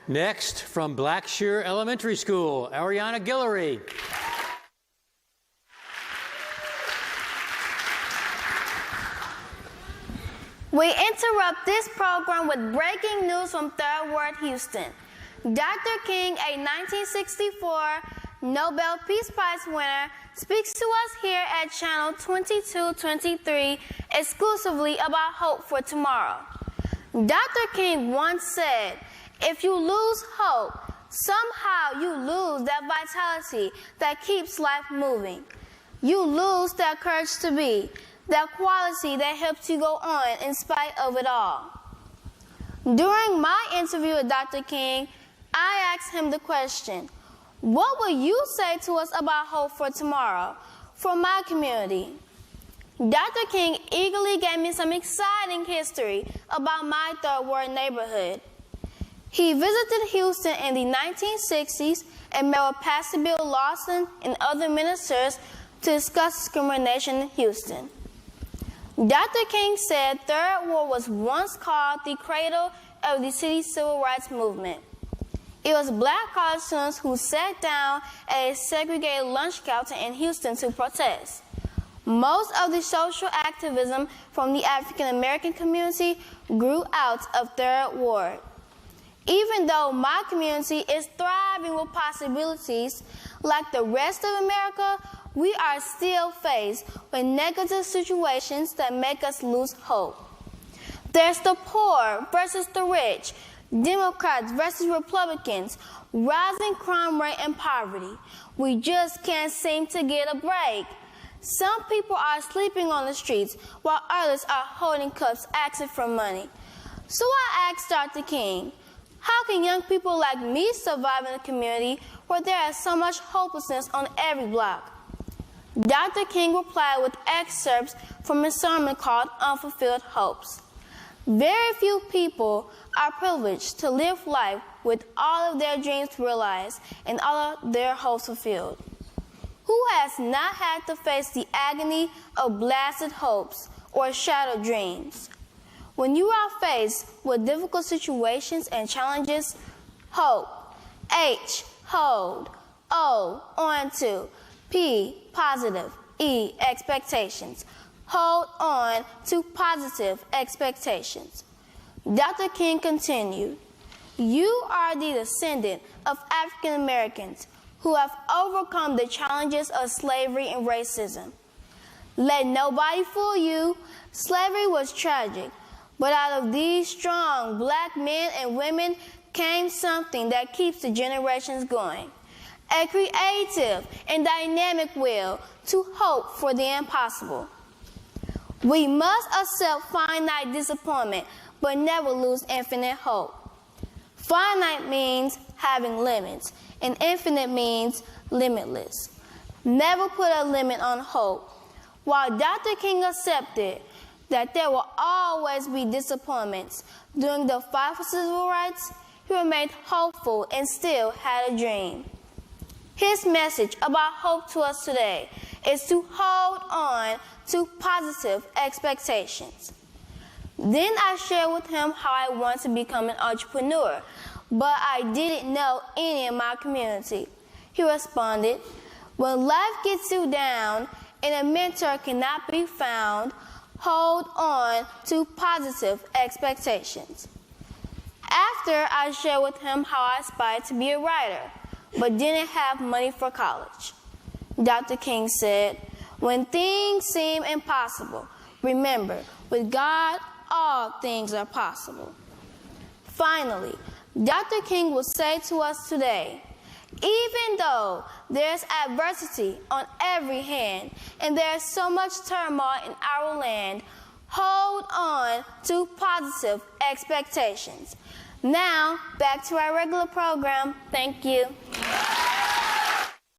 Next, from Blackshear Elementary School, Arianna Guillory. We interrupt this program with breaking news from Third Ward, Houston. Dr. King, a 1964 Nobel Peace Prize winner, speaks to us here at Channel 2223 exclusively about hope for tomorrow. Dr. King once said, "If you lose hope, somehow you lose that vitality that keeps life moving. You lose that courage to be, that quality that helps you go on in spite of it all." During my interview with Dr. King, I asked him the question, what will you say to us about hope for tomorrow, for my community? Dr. King eagerly gave me some exciting history about my Third Ward neighborhood. He visited Houston in the 1960s and met with Pastor Bill Lawson and other ministers to discuss discrimination in Houston. Dr. King said Third Ward was once called the cradle of the city's civil rights movement. It was black college students who sat down at a segregated lunch counter in Houston to protest. Most of the social activism from the African American community grew out of Third Ward. Even though my community is thriving with possibilities, like the rest of America, we are still faced with negative situations that make us lose hope. There's the poor versus the rich, Democrats versus Republicans, rising crime rate and poverty. We just can't seem to get a break. Some people are sleeping on the streets while others are holding cups asking for money. So I asked Dr. King, how can young people like me survive in a community where there is so much hopelessness on every block? Dr. King replied with excerpts from a sermon called Unfulfilled Hopes. Very few people are privileged to live life with all of their dreams realized and all of their hopes fulfilled. Who has not had to face the agony of blasted hopes or shattered dreams? When you are faced with difficult situations and challenges, hope. H, hold. O, on to. P, positive. E, expectations. Hold on to positive expectations. Dr. King continued, you are the descendant of African Americans who have overcome the challenges of slavery and racism. Let nobody fool you, slavery was tragic, but out of these strong black men and women came something that keeps the generations going. A creative and dynamic will to hope for the impossible. We must accept finite disappointment, but never lose infinite hope. Finite means having limits, and infinite means limitless. Never put a limit on hope. While Dr. King accepted that there will always be disappointments during the fight for civil rights, he remained hopeful and still had a dream. His message about hope to us today is to hold on to positive expectations. Then I shared with him how I wanted to become an entrepreneur, but I didn't know any in my community. He responded, when life gets you down and a mentor cannot be found, hold on to positive expectations. After I shared with him how I aspired to be a writer, but didn't have money for college. Dr. King said, when things seem impossible, remember, with God, all things are possible. Finally, Dr. King will say to us today, even though there's adversity on every hand and there's so much turmoil in our land, hold on to positive expectations. Now, back to our regular program. Thank you.